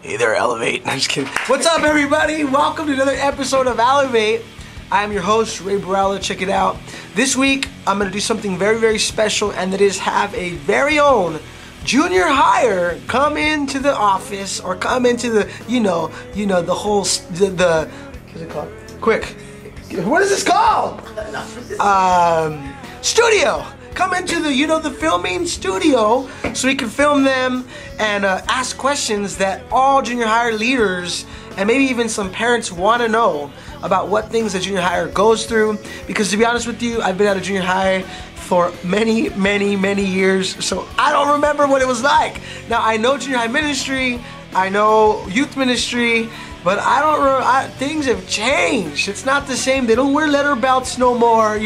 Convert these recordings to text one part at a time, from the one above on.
Hey there, Elevate. I'm just kidding. What's up, everybody? Welcome to another episode of Elevate. I'm your host, Raybarela. Check it out. This week, I'm going to do something very, very special, and that is have a very own junior hire come into the office, or come into the, the whole, what's it called? Quick. What is this called? Studio. Come into the, the filming studio so we can film them and ask questions that all junior hire leaders and maybe even some parents want to know about what things a junior hire goes through. Because to be honest with you, I've been at a junior high for many, many, many years, so I don't remember what it was like. Now, I know junior high ministry, I know youth ministry, but I don't remember, things have changed. It's not the same. They don't wear leather belts no more,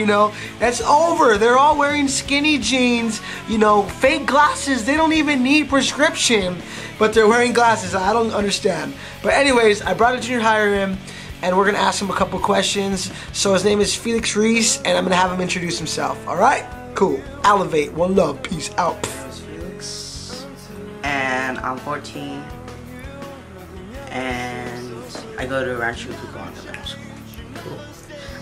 That's over. They're all wearing skinny jeans, fake glasses. They don't even need prescription, but they're wearing glasses. I don't understand. But anyways, I brought a junior hire in, and we're going to ask him a couple questions. So his name is Felix Reese, and I'm going to have him introduce himself. All right? Cool. Elevate. One love. Peace out. I'm Felix, and I'm 14, and I go to Rancho Cucamonga Middle School. Cool.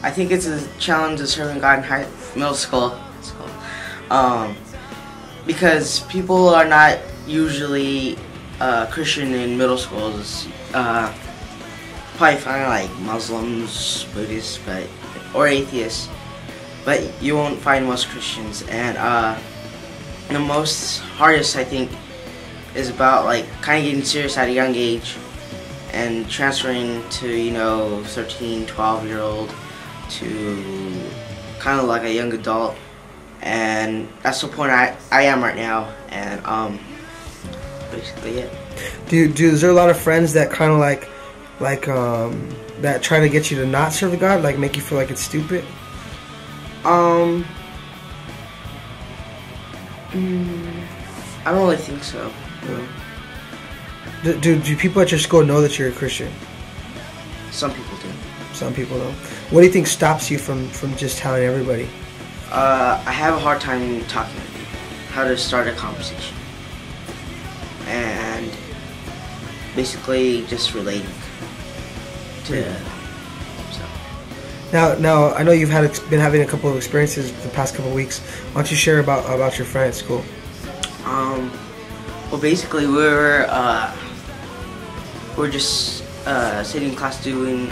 I think it's a challenge of serving God in middle school. Because people are not usually Christian in middle schools. Probably find like Muslims, Buddhists, or atheists, but you won't find most Christians. And the most hardest, I think, is about like kind of getting serious at a young age and transferring to 13, 12-year-old to kind of like a young adult. And that's the point I am right now. And basically it. Is there a lot of friends that kind of like that try to get you to not serve the God, like make you feel like it's stupid? I don't really think so. No. Do people at your school know that you're a Christian? Some people do. Some people don't. What do you think stops you from just telling everybody? I have a hard time talking to people, how to start a conversation, and basically just relating to them. So. Now I know you've been having a couple of experiences the past couple of weeks. Why don't you share about your friend at school? Well, basically we're just sitting in class doing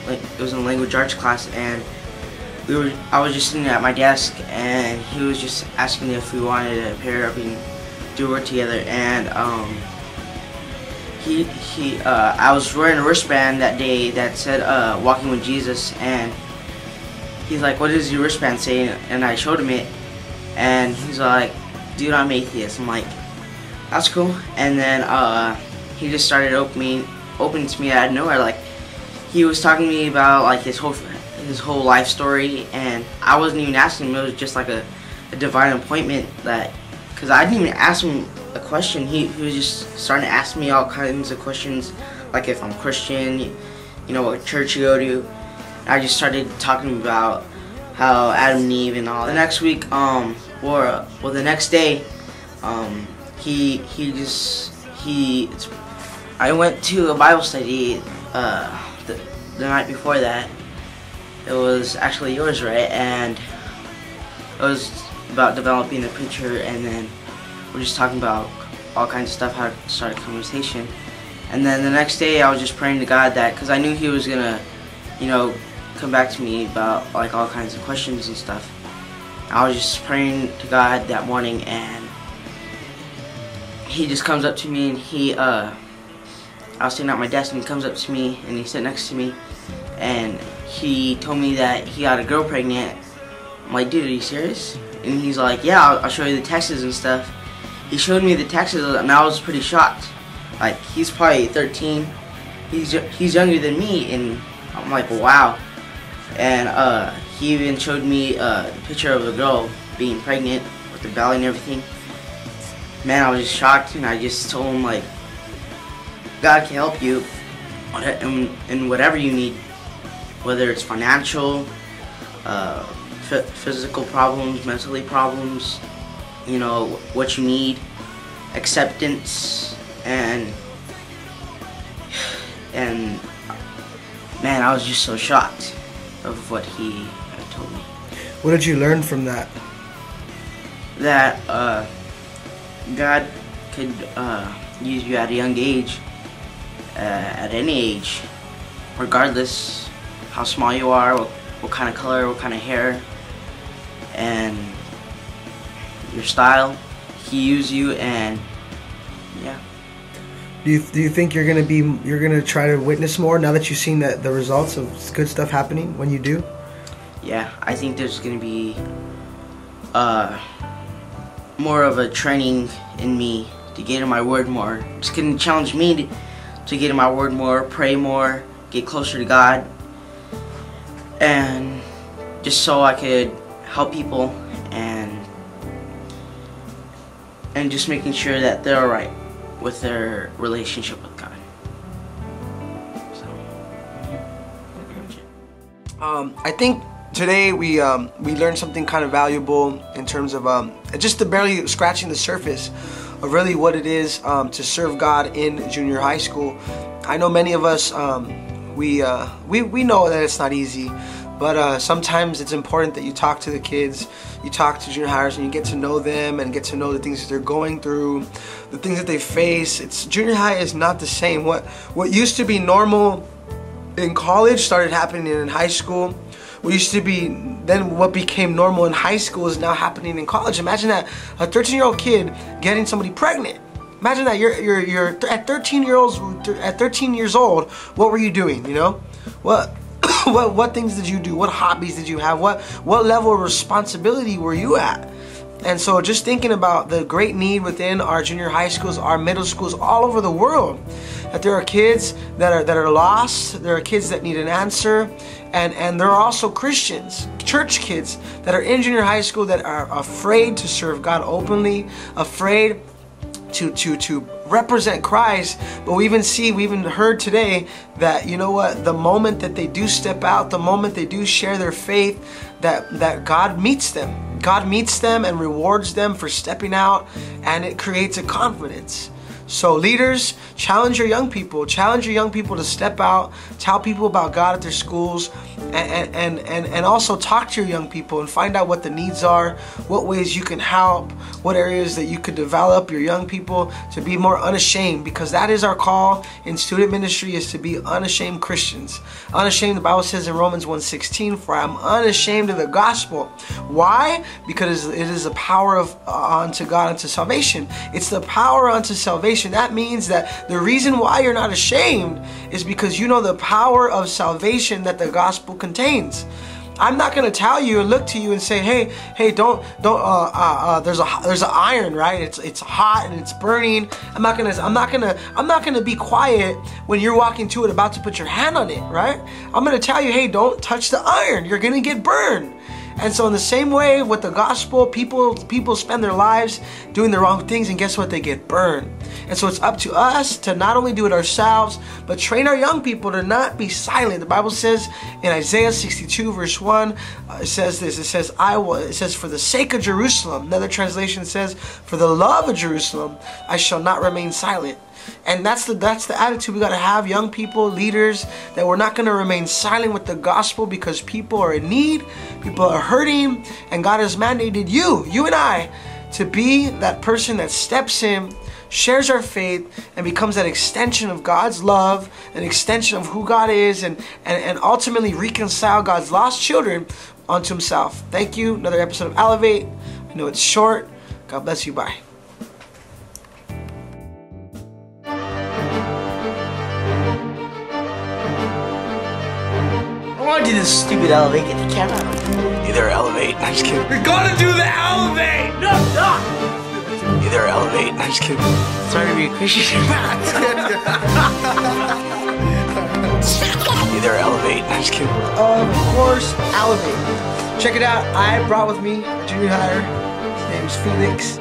it was a language arts class, and I was just sitting at my desk, and he was just asking if we wanted to pair up and do work together. And I was wearing a wristband that day that said "Walking with Jesus," and he's like, "What does your wristband say?" And I showed him it, and he's like, "Dude, I'm atheist." I'm like, "That's cool." And then he just started opening to me out of nowhere. Like, he was talking to me about like his whole life story, and I wasn't even asking him. It was just like a divine appointment, that because I didn't even ask him a question. He was just starting to ask me all kinds of questions, like if I'm Christian, what church you go to. I just started talking about how Adam and Eve and all. The next week, the next day, I went to a Bible study the night before that. It was actually yours, right? And it was about developing a picture, and then we're just talking about all kinds of stuff, how to start a conversation. And then the next day I was just praying to God that, because I knew he was gonna, come back to me about like all kinds of questions and stuff. I was just praying to God that morning, and he just comes up to me, and I was sitting at my desk, and he comes up to me, and he sat next to me, and he told me that he got a girl pregnant. I'm like, "Dude, are you serious?" And he's like, "Yeah, I'll show you the texts and stuff." He showed me the texts, and I was pretty shocked. Like, he's probably 13. He's younger than me, and I'm like, wow. And he even showed me a picture of a girl being pregnant with the belly and everything. Man, I was just shocked, and I just told him, like, God can help you in whatever you need, whether it's financial, physical problems, mentally problems, what you need, acceptance, and and man, I was just so shocked of what he had told me. What did you learn from that? That God could use you at a young age, at any age, regardless how small you are, what kind of color, what kind of hair, and your style. He used you, and yeah. Do you think you're gonna try to witness more now that you've seen the results of good stuff happening when you do? Yeah, I think there's gonna be more of a training in me to get in my word more. It's gonna challenge me to get in my word more, pray more, get closer to God, and just so I could help people and just making sure that they're alright with their relationship with God. So, I think today we learned something kind of valuable in terms of just barely scratching the surface of really what it is to serve God in junior high school. I know many of us we know that it's not easy, but sometimes it's important that you talk to the kids, you talk to junior hires, and you get to know them and get to know the things that they're going through, the things that they face. Junior high is not the same. What used to be normal in college started happening in high school. What used to be then what became normal in high school is now happening in college. Imagine that, a 13-year-old kid getting somebody pregnant. Imagine that you're at 13 years old. What were you doing? You know, what things did you do? What hobbies did you have? What level of responsibility were you at? And so just thinking about the great need within our junior high schools, our middle schools all over the world, that there are kids that are lost, there are kids that need an answer, and there are also Christians, church kids that are in junior high school that are afraid to serve God openly, afraid to represent Christ. But we even heard today that, you know what, the moment that they do step out, the moment they do share their faith, that God meets them. God meets them and rewards them for stepping out, and it creates a confidence. So leaders, challenge your young people to step out, tell people about God at their schools, and also talk to your young people and find out what the needs are, what ways you can help, what areas that you could develop your young people to be more unashamed, because that is our call in student ministry, is to be unashamed Christians. Unashamed, the Bible says in Romans 1:16, for I am unashamed of the gospel. Why? Because it is the power of unto God unto salvation. It's the power unto salvation. That means that the reason why you're not ashamed is because you know the power of salvation that the gospel contains. I'm not going to tell you and look to you and say, hey, don't there's an iron, right? It's hot and it's burning. I'm not gonna be quiet when you're walking to it about to put your hand on it, right? I'm going to tell you, hey, don't touch the iron. You're going to get burned. And so in the same way with the gospel, people spend their lives doing the wrong things, and guess what? They get burned. And so it's up to us to not only do it ourselves, but train our young people to not be silent. The Bible says in Isaiah 62 verse 1, it says this, it says, for the sake of Jerusalem. Another translation says, for the love of Jerusalem, I shall not remain silent. And that's the attitude we got to have, young people, leaders, that we're not going to remain silent with the gospel, because people are in need, people are hurting, and God has mandated you and I, to be that person that steps in, shares our faith, and becomes that extension of God's love, an extension of who God is, and ultimately reconcile God's lost children unto himself. Thank you. Another episode of Elevate. I know it's short. God bless you. Bye. I want to do this stupid elevate, get the camera on. Either elevate. I'm just kidding. We're gonna do the elevate! No, stop! Either elevate. I'm just kidding. Sorry to be a Christian. Either elevate. I'm just kidding. Of course, elevate. Check it out. I brought with me a junior hire. His name is Felix.